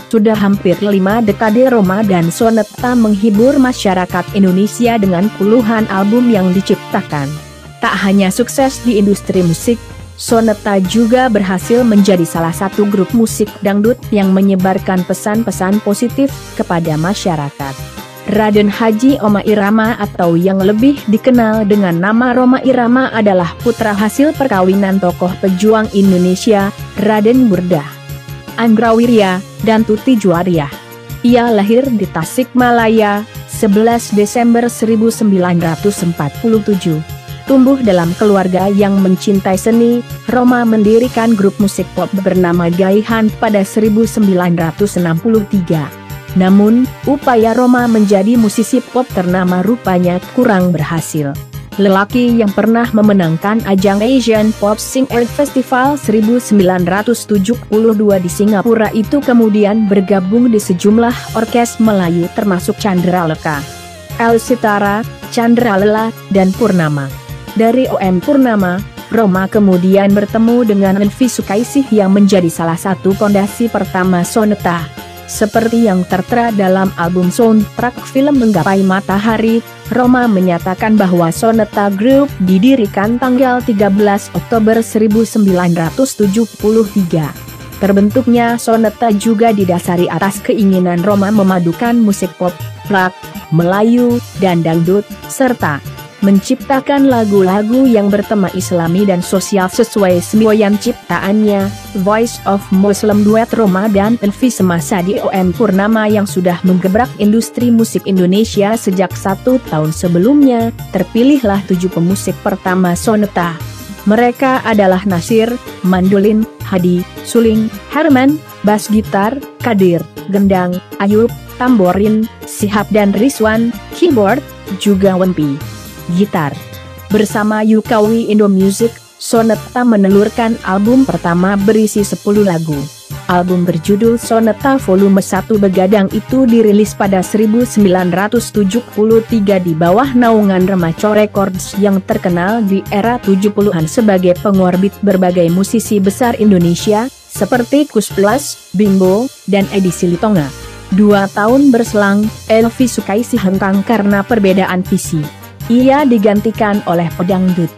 Sudah hampir 5 dekade Roma dan Soneta menghibur masyarakat Indonesia dengan puluhan album yang diciptakan. Tak hanya sukses di industri musik, Soneta juga berhasil menjadi salah satu grup musik dangdut yang menyebarkan pesan-pesan positif kepada masyarakat. Raden Haji Rhoma Irama atau yang lebih dikenal dengan nama Rhoma Irama adalah putra hasil perkawinan tokoh pejuang Indonesia, Raden Burdah Anggrawirya dan Tuti Juwaryah. Ia lahir di Tasikmalaya, 11 Desember 1947. Tumbuh dalam keluarga yang mencintai seni, Rhoma mendirikan grup musik pop bernama Gaihan pada 1963. Namun, upaya Rhoma menjadi musisi pop ternama rupanya kurang berhasil. Lelaki yang pernah memenangkan ajang Asian Pop Singer Festival 1972 di Singapura itu kemudian bergabung di sejumlah orkes Melayu termasuk Candraleka, El Sitara, Candralela, dan Purnama. Dari OM Purnama, Rhoma kemudian bertemu dengan Elvi Sukaesih yang menjadi salah satu pondasi pertama Soneta. Seperti yang tertera dalam album soundtrack film Menggapai Matahari, Rhoma menyatakan bahwa Soneta Group didirikan tanggal 13 Oktober 1973. Terbentuknya Soneta juga didasari atas keinginan Rhoma memadukan musik pop, rock, Melayu, dan dangdut, serta menciptakan lagu-lagu yang bertema Islami dan sosial sesuai semboyan ciptaannya, Voice of Muslim duet Rhoma dan Elvi semasa di OM Purnama yang sudah menggebrak industri musik Indonesia sejak 1 tahun sebelumnya. Terpilihlah 7 pemusik pertama Soneta. Mereka adalah Nasir, mandolin, Hadi, suling, Herman, bass gitar, Kadir, gendang, Ayub, tamborin, Sihab dan Rizwan, keyboard, juga Wempi, gitar. Bersama Yukawi Indo Music, Soneta menelurkan album pertama berisi 10 lagu. Album berjudul Soneta Volume 1 Begadang itu dirilis pada 1973 di bawah naungan Remaco Records yang terkenal di era 70-an sebagai pengorbit berbagai musisi besar Indonesia, seperti Kus Plus, Bimbo, dan Edi Silitonga. 2 tahun berselang, Elvi Sukaesih hengkang karena perbedaan visi. Ia digantikan oleh pedangdut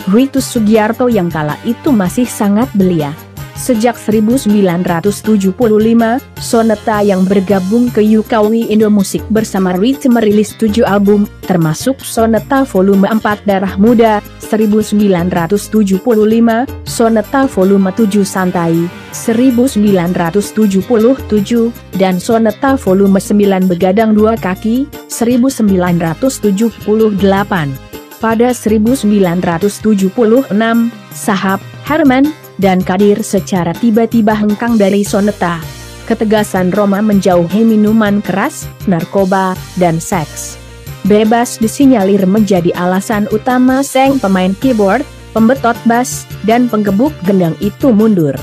Ritus Sugiarto yang kala itu masih sangat belia. Sejak 1975, Soneta yang bergabung ke Yukawi Indo Music bersama Ritus merilis 7 album, termasuk Soneta Volume 4 Darah Muda, 1975, Soneta Volume 7 Santai, 1977, dan Soneta Volume 9 Begadang 2 Kaki, 1978. Pada 1976, Sahab, Herman, dan Kadir secara tiba-tiba hengkang dari Soneta. Ketegasan Rhoma menjauhi minuman keras, narkoba, dan seks bebas disinyalir menjadi alasan utama sang pemain keyboard, pembetot bass, dan penggebuk gendang itu mundur.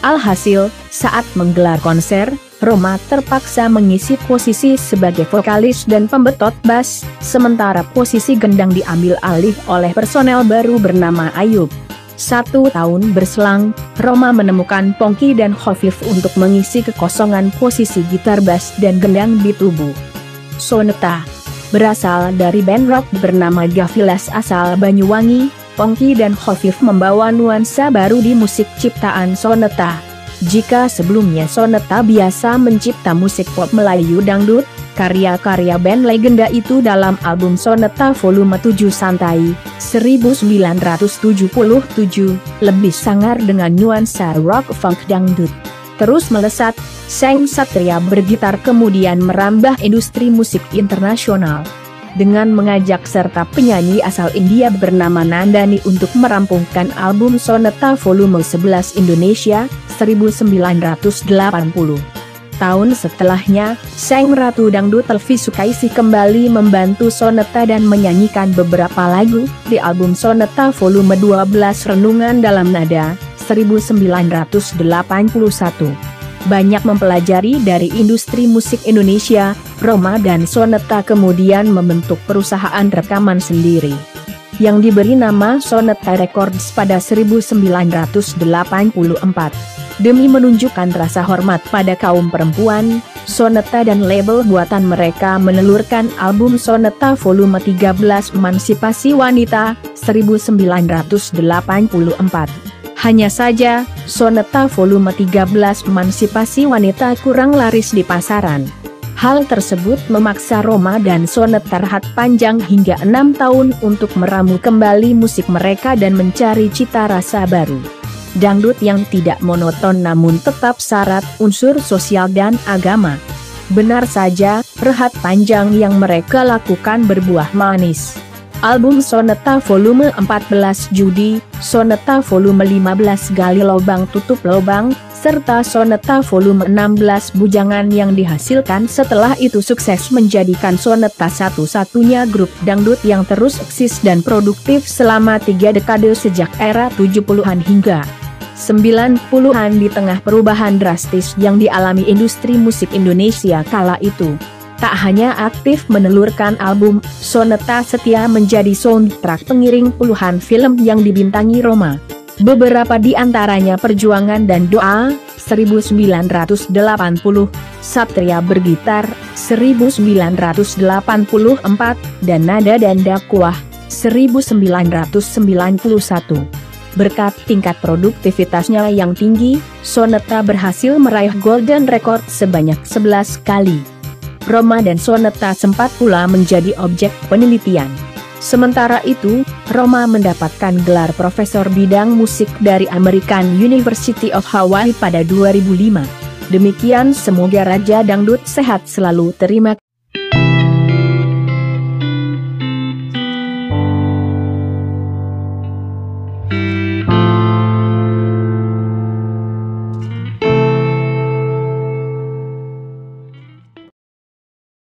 Alhasil, saat menggelar konser, Rhoma terpaksa mengisi posisi sebagai vokalis dan pembetot bass, sementara posisi gendang diambil alih oleh personel baru bernama Ayub. 1 tahun berselang, Rhoma menemukan Pongki dan Khofif untuk mengisi kekosongan posisi gitar bass dan gendang di tubuh Soneta. Berasal dari band rock bernama Gavilas asal Banyuwangi, Pongki dan Khofif membawa nuansa baru di musik ciptaan Soneta. Jika sebelumnya Soneta biasa mencipta musik pop Melayu dangdut, karya-karya band legenda itu dalam album Soneta Volume 7 Santai, 1977, lebih sangar dengan nuansa rock funk dangdut. Terus melesat, sang satria bergitar kemudian merambah industri musik internasional. Dengan mengajak serta penyanyi asal India bernama Nandani untuk merampungkan album Soneta Volume 11 Indonesia, 1980. Tahun setelahnya, sang Ratu Dangdut Elvi Sukaesih kembali membantu Soneta dan menyanyikan beberapa lagu di album Soneta Volume 12 Renungan Dalam Nada, 1981. Banyak mempelajari dari industri musik Indonesia, Rhoma dan Soneta kemudian membentuk perusahaan rekaman sendiri yang diberi nama Soneta Records pada 1984. Demi menunjukkan rasa hormat pada kaum perempuan, Soneta dan label buatan mereka menelurkan album Soneta Volume 13 Emansipasi Wanita, 1984. Hanya saja, Soneta Volume 13 Emansipasi Wanita kurang laris di pasaran. Hal tersebut memaksa Roma dan Soneta rehat panjang hingga 6 tahun untuk meramu kembali musik mereka dan mencari cita rasa baru. Dangdut yang tidak monoton namun tetap syarat unsur sosial dan agama. Benar saja, rehat panjang yang mereka lakukan berbuah manis. Album Soneta Volume 14 Judi, Soneta Volume 15 Gali Lobang Tutup Lobang, serta Soneta Volume 16 Bujangan yang dihasilkan setelah itu sukses menjadikan Soneta satu-satunya grup dangdut yang terus eksis dan produktif selama 3 dekade sejak era 70-an hingga 90-an di tengah perubahan drastis yang dialami industri musik Indonesia kala itu. Tak hanya aktif menelurkan album, Soneta setia menjadi soundtrack pengiring puluhan film yang dibintangi Roma. Beberapa di antaranya Perjuangan dan Doa, 1980, Satria Bergitar, 1984, dan Nada dan Dakwah, 1991. Berkat tingkat produktivitasnya yang tinggi, Soneta berhasil meraih Golden Record sebanyak 11 kali. Roma dan Soneta sempat pula menjadi objek penelitian. Sementara itu, Roma mendapatkan gelar profesor bidang musik dari American University of Hawaii pada 2005. Demikian, semoga Raja Dangdut sehat selalu. Terima kasih.